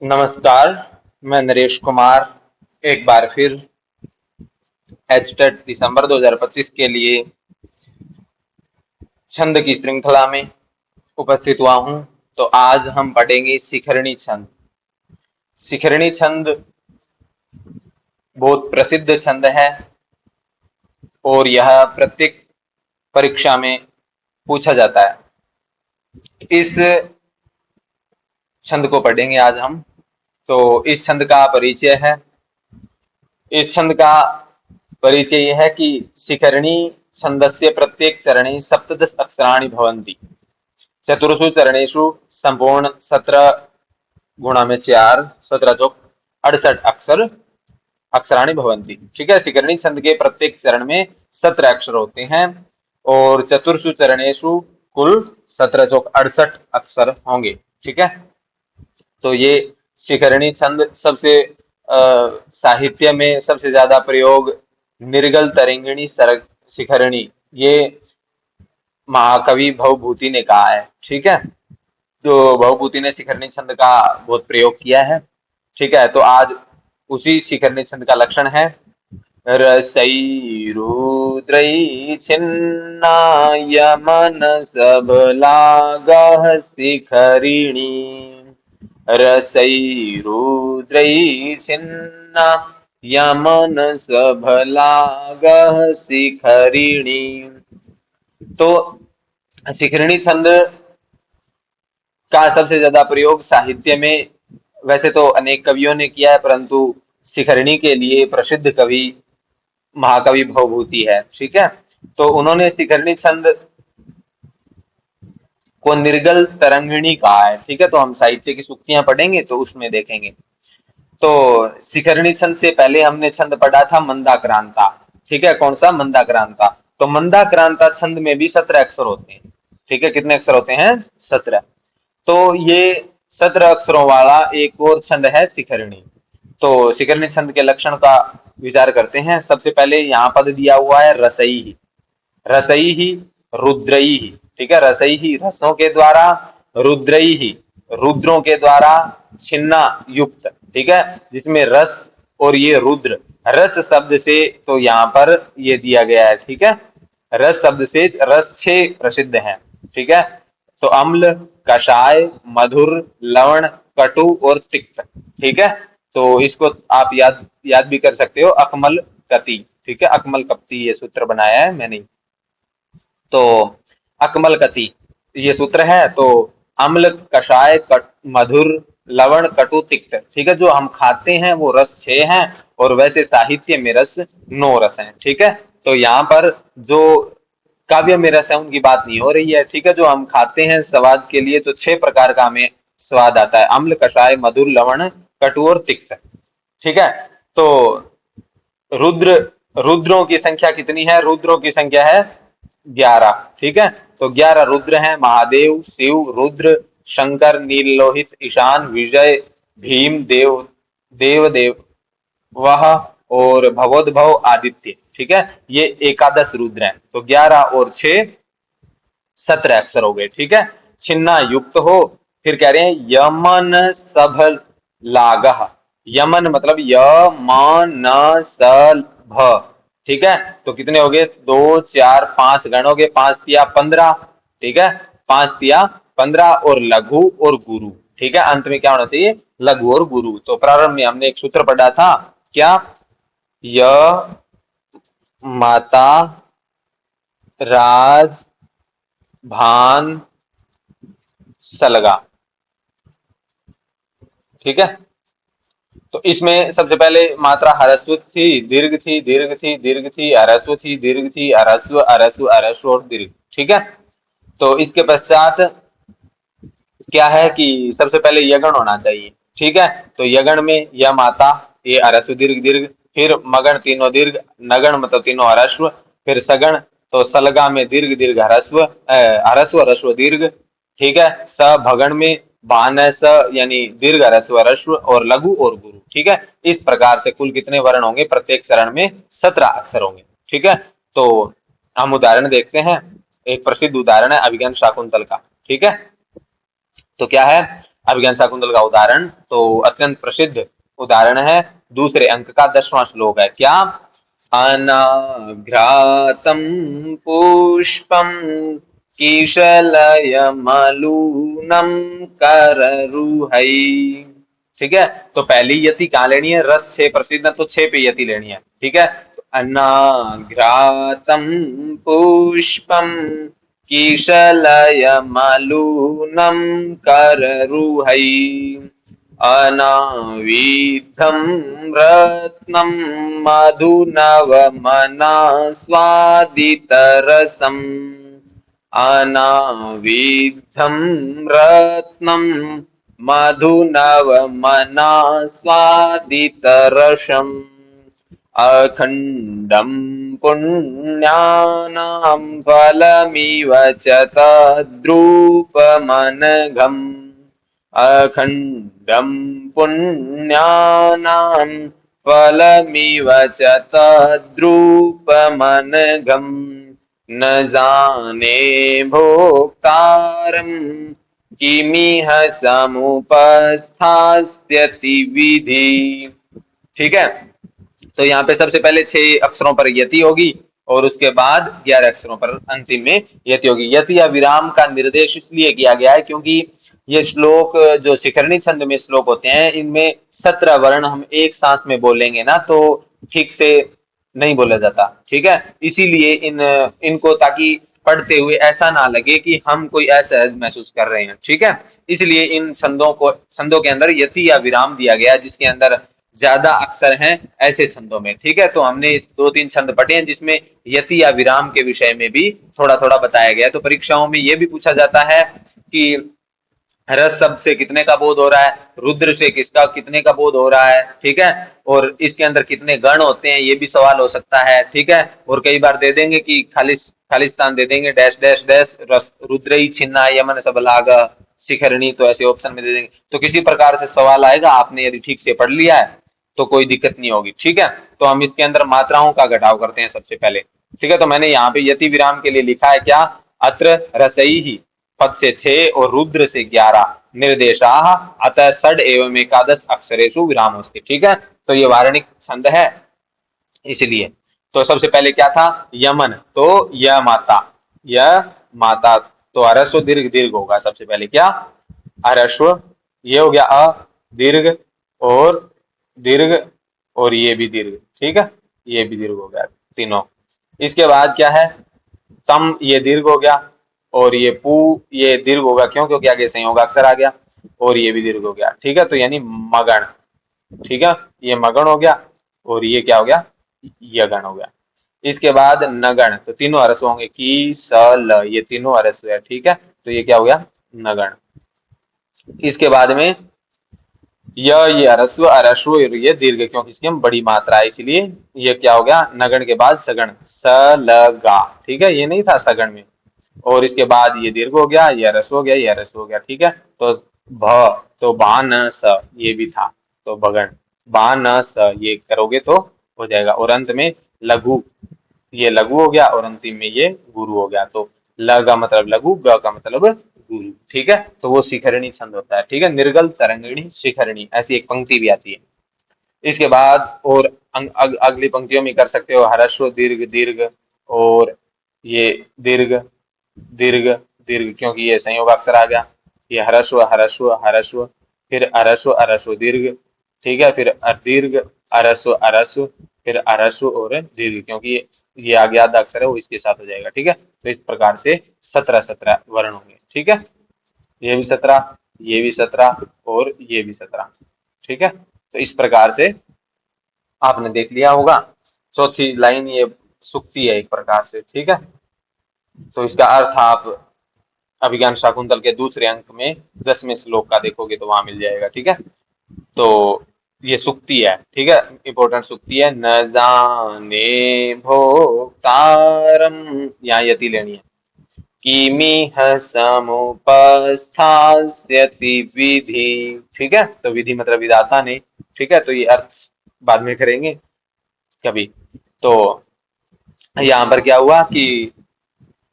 नमस्कार। मैं नरेश कुमार एक बार फिर एचटेट दिसंबर 2025 के लिए छंद की श्रृंखला में उपस्थित हुआ हूं। तो आज हम पढ़ेंगे शिखरणी छंद। शिखरणी छंद बहुत प्रसिद्ध छंद है और यह प्रत्येक परीक्षा में पूछा जाता है। इस छंद को पढ़ेंगे आज हम। तो इस छंद का परिचय है। इस छंद का परिचय यह है कि शिखरणी छन्दस्य प्रत्येक चरणे सप्तदश अक्षराणि भवन्ति। चतुर्षु चरणेषु संपूर्ण 17 गुणा में 4 17 चौक 68 अक्षराणि भवन्ति। ठीक है, शिखरणी छंद के प्रत्येक चरण में 17 अक्षर होते हैं और चतुर्षु चरणेषु कुल 17 चौक 68 अक्षर होंगे। ठीक है, तो ये शिखरणी छंद सबसे साहित्य में सबसे ज्यादा प्रयोग निर्गल तरिंगिणी शिखरणी, ये महाकवि भवभूति ने कहा है। ठीक है, तो भवभूति ने शिखरणी छंद का बहुत प्रयोग किया है। ठीक है, तो आज उसी शिखरणी छंद का लक्षण है। रसई रुद्रई छिन्ना यमन सब लागह शिखरिणी। रसई रुद्रई छिन्ना यमन सब लागह शिखरिणी। तो शिखरणी छंद का सबसे ज्यादा प्रयोग साहित्य में वैसे तो अनेक कवियों ने किया है, परंतु शिखरणी के लिए प्रसिद्ध कवि महाकवि भवभूति है। ठीक है, तो उन्होंने शिखरणी छंद को निर्गल तरंगिणी कहा है। ठीक है, तो हम साहित्य की सूक्तियां पढ़ेंगे तो उसमें देखेंगे। तो शिखरणी छंद से पहले हमने छंद पढ़ा था मंदाक्रांता। ठीक है, कौन सा? मंदाक्रांता। तो मंदाक्रांता छंद में भी 17 अक्षर होते हैं। ठीक है, कितने अक्षर होते हैं? 17। तो ये 17 अक्षरों वाला एक और छंद है शिखरणी। तो शिखरणी छंद के लक्षण का विचार करते हैं। सबसे पहले यहाँ पद दिया हुआ है रसई ही। रसई ही रुद्रई ही। ठीक है, रसई ही रसों के द्वारा, रुद्रई ही रुद्रों के द्वारा, छिन्ना युक्त। ठीक है, जिसमें रस और ये रुद्र, रस शब्द से तो यहाँ पर ये दिया गया है। ठीक है, रस शब्द से रस 6 प्रसिद्ध है। ठीक है, तो अम्ल, कषाय, मधुर, लवण, कटु और तिक्त। ठीक है, तो इसको आप याद याद भी कर सकते हो, अकमल कति। ठीक है, अकमल कप्ती ये सूत्र बनाया है मैंने। तो अकमल कति ये सूत्र है। तो अम्ल, कषाय, मधुर, लवण, कटु, तिक्त। ठीक है, जो हम खाते हैं वो रस 6 हैं और वैसे साहित्य में रस 9 रस हैं। ठीक है, तो यहाँ पर जो काव्य में रस है उनकी बात नहीं हो रही है। ठीक है, जो हम खाते हैं स्वाद के लिए तो 6 प्रकार का हमें स्वाद आता है, अम्ल, कषाय, मधुर, लवण, कटु और तिक्त। ठीक है, तो रुद्र रुद्रों की संख्या कितनी है? रुद्रों की संख्या है 11। ठीक है, तो 11 रुद्र हैं। महादेव, शिव, रुद्र, शंकर, नीललोहित, ईशान, विजय, भीम, देवदेव वह और भवोद्भव, आदित्य। ठीक है, ये एकादश रुद्र हैं। तो 11 और 6 17 अक्षर हो गए। ठीक है, छिन्ना युक्त हो। फिर कह रहे हैं यमन सभ लागह। यमन मतलब यमन सभ। ठीक है, तो कितने हो गए? 2 4 5 गण हो गए। 5 तिया 15। ठीक है, 5 तिया 15 और लघु और गुरु। ठीक है, अंत में क्या होना चाहिए? लघु और गुरु। तो प्रारंभ में हमने एक सूत्र पढ़ा था, क्या? य माता राज भान सलगा। ठीक है, तो इसमें सबसे पहले मात्रा ह्रस्व थी, दीर्घ थी, दीर्घ थी, दीर्घ थी, ह्रस्व थी, दीर्घ थी, ह्रस्व, ह्रस्व, ह्रस्व और दीर्घ। ठीक है, तो इसके पश्चात क्या है कि सबसे पहले यगण होना चाहिए। ठीक है, तो यगण में य माता, ये ह्रस्व दीर्घ दीर्घ, फिर मगण तीनों दीर्घ, नगण मतलब तीनों ह्रस्व, फिर सगण तो सलगा में दीर्घ दीर्घ ह्रस्व, ह्रस्व ह्रस्व दीर्घ। ठीक है, स भगण में बान स यानी दीर्घ ह्रस्व ह्रस्व और लघु और गुरु। ठीक है, इस प्रकार से कुल कितने वर्ण होंगे? प्रत्येक चरण में 17 अक्षर होंगे। ठीक है, तो हम उदाहरण देखते हैं। एक प्रसिद्ध उदाहरण है अभिज्ञान शाकुंतल का। ठीक है, तो क्या है? अभिज्ञान शाकुंतल का उदाहरण तो अत्यंत प्रसिद्ध उदाहरण है, दूसरे अंक का 10वां श्लोक है। क्या? अनाघ्रातं पुष्पं किशलयमलूनं कररुहै। ठीक है, तो पहली यति कहाँ लेनी है? रस छे प्रसिद्ध है तो छे पे यति लेनी है। ठीक है, तो अनाघ्रातं पुष्पं किशलयमलूनं कररुहै अनाविद्धं रत्नं मधुनवमनास्वादितरसम् अनाविद्धं रत्नं मधुनवमनास्वादितरसम् अखण्डं पुण्यानां फलमिव च तद्रूपमनघम् अखण्डं पुण्यानां फलमिव च तद्रूपमनघम् न जाने भोक्तारं किमिह समुपस्थास्यति विधि। ठीक है, तो यहाँ पे सबसे पहले 6 अक्षरों पर यति होगी और उसके बाद 11 अक्षरों पर अंतिम में यति होगी। यति या विराम का निर्देश इसलिए किया गया है क्योंकि ये श्लोक जो शिखरणी छंद में श्लोक होते हैं इनमें 17 वर्ण हम एक सांस में बोलेंगे ना तो ठीक से नहीं बोला जाता। ठीक है, इसीलिए इनको ताकि पढ़ते हुए ऐसा ना लगे कि हम कोई असहज महसूस कर रहे हैं। ठीक है, इसलिए इन छंदों के अंदर यति या विराम दिया गया जिसके अंदर ज्यादा अक्षर हैं ऐसे छंदों में। ठीक है, तो हमने 2-3 छंद पढ़े हैं जिसमें यति या विराम के विषय में भी थोड़ा थोड़ा बताया गया है। तो परीक्षाओं में ये भी पूछा जाता है कि रस शब्द से कितने का बोध हो रहा है, रुद्र से किसका कितने का बोध हो रहा है। ठीक है, और इसके अंदर कितने गण होते हैं ये भी सवाल हो सकता है। ठीक है, और कई बार दे देंगे कि खालिस्तान दे देंगे डैश डैश डैश रुद्र ही छिन्ना यमन सब लागा शिखरणी, तो ऐसे ऑप्शन में दे देंगे। तो किसी प्रकार से सवाल आएगा, आपने यदि ठीक से पढ़ लिया है तो कोई दिक्कत नहीं होगी। ठीक है, तो हम इसके अंदर मात्राओं का घटाव करते हैं सबसे पहले। ठीक है, तो मैंने यहाँ पे यति विराम के लिए लिखा है क्या? अत्र रसई ही पद से 6 और रुद्र से 11 निर्देशाः अतः षड एवं एकादश अक्षरेषु विराम होते। ठीक है, तो ये वारणिक छंद है इसलिए। तो सबसे पहले क्या था? यमन, तो य माता, य माता, तो अरस्व दीर्घ दीर्घ होगा सबसे पहले। क्या? अरस्व, ये हो गया अ दीर्घ और दीर्घ और ये भी दीर्घ। ठीक है, ये भी दीर्घ हो गया तीनों। इसके बाद क्या है? तम, ये दीर्घ हो गया और ये पू ये दीर्घ होगा क्यों? क्योंकि आगे संयोग अक्षर आ गया और ये भी दीर्घ हो गया। ठीक है, तो यानी मगण। ठीक है, ये मगण हो गया और ये क्या हो गया? यगण हो गया। इसके बाद नगण, तो तीनों अरस्व होंगे की स ल, ये तीनों अरस्व है। ठीक है, तो ये क्या हो गया? नगण। इसके बाद में ये अरस्व अरस्व और ये दीर्घ क्योंकि इसकी हम बड़ी मात्रा है इसलिए ये क्या हो गया? नगण के बाद सगण स ल गा। ठीक है, ये नहीं था सगण में। और इसके बाद ये दीर्घ हो गया, ये रस हो गया, ये रस हो गया। ठीक है, तो भ, तो बा न स ये भी था तो भगण, बा न स ये करोगे तो हो जाएगा। और अंत में लघु, ये लघु हो गया और अंतिम में ये गुरु हो गया। तो ल का मतलब लघु, ग का मतलब गुरु। ठीक है, तो वो शिखरणी छंद होता है। ठीक है, निर्गल तरंगिणी शिखरणी ऐसी एक पंक्ति भी आती है। इसके बाद और अगली पंक्तियों में कर सकते हो हरस्व दीर्घ दीर्घ और ये दीर्घ दीर्घ दीर्घ क्योंकि ये संयोग अक्षर आ गया। ये हरस्व हरस्व हरस्व, फिर अरस्व अरस्व दीर्घ। ठीक है, फिर दीर्घ अरस्व अरस्व, फिर अरस्व और दीर्घ क्योंकि ये अज्ञात अक्षर है वो इसके साथ हो जाएगा। ठीक है, तो इस प्रकार से 17 वर्ण होंगे। ठीक है, ये भी 17, ये भी 17 और ये भी 17। ठीक है, तो इस प्रकार से आपने देख लिया होगा। चौथी लाइन ये सुक्ति है एक प्रकार से। ठीक है, तो इसका अर्थ आप अभिज्ञान शाकुंतल के दूसरे अंक में 10वें श्लोक का देखोगे तो वहां मिल जाएगा। ठीक है, तो ये सुक्ति है। ठीक है, इंपॉर्टेंट सुक्ति है। न जाने भोक्तारम, यहाँ यति लेनी है। किमिह समुपस्थास्यति विधि। ठीक है, तो विधि मतलब विधाता ने। ठीक है, तो ये अर्थ बाद में करेंगे कभी। तो यहाँ पर क्या हुआ कि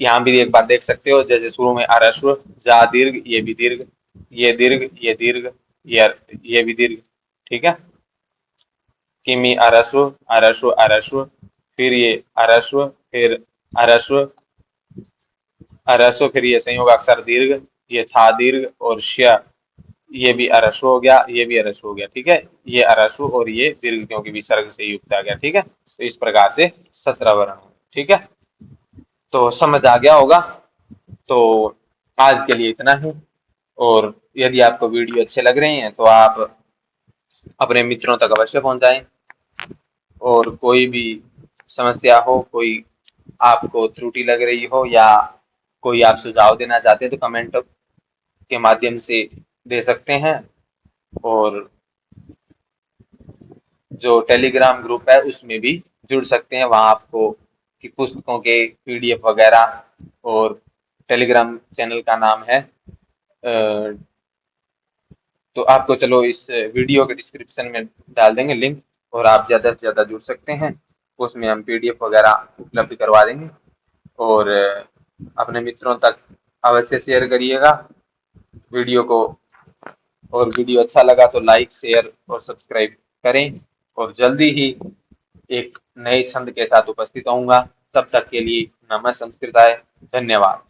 यहाँ भी एक बार देख सकते हो जैसे शुरू में अरस्व जा दीर्घ, ये भी दीर्घ। ये दीर्घ, ये दीर्घ, ये भी दीर्घ। ठीक है। किमी अरस्व, अरस्व, अरस्व, फिर ये अरस्व, फिर अरस्व, अरस्व, फिर ये संयोग अक्षर दीर्घ, ये था दीर्घ, और श, ये भी अरस्व हो गया, ये भी अरस्व हो गया। ठीक है। ये अरस्व और ये दीर्घ क्योंकि विसर्ग से युक्त आ गया। ठीक है। तो इस प्रकार से 17 वर्ण हो। ठीक है। तो समझ आ गया होगा। तो आज के लिए इतना ही। और यदि आपको वीडियो अच्छे लग रहे हैं तो आप अपने मित्रों तक अवश्य पहुंचाएं। और कोई भी समस्या हो, कोई आपको त्रुटि लग रही हो, या कोई आप सुझाव देना चाहते हैं, तो कमेंट के माध्यम से दे सकते हैं। और जो टेलीग्राम ग्रुप है उसमें भी जुड़ सकते हैं। वहां आपको की पुस्तकों के पीडीएफ वगैरह, और टेलीग्राम चैनल का नाम है तो आपको चलो इस वीडियो के डिस्क्रिप्शन में डाल देंगे लिंक, और आप ज़्यादा से ज़्यादा जुड़ सकते हैं। उसमें हम पीडीएफ वगैरह उपलब्ध करवा देंगे। और अपने मित्रों तक अवश्य शेयर करिएगा वीडियो को। और वीडियो अच्छा लगा तो लाइक, शेयर और सब्सक्राइब करें। और जल्दी ही एक नए छंद के साथ उपस्थित होऊंगा। तब तक के लिए नमः संस्कृताय। धन्यवाद।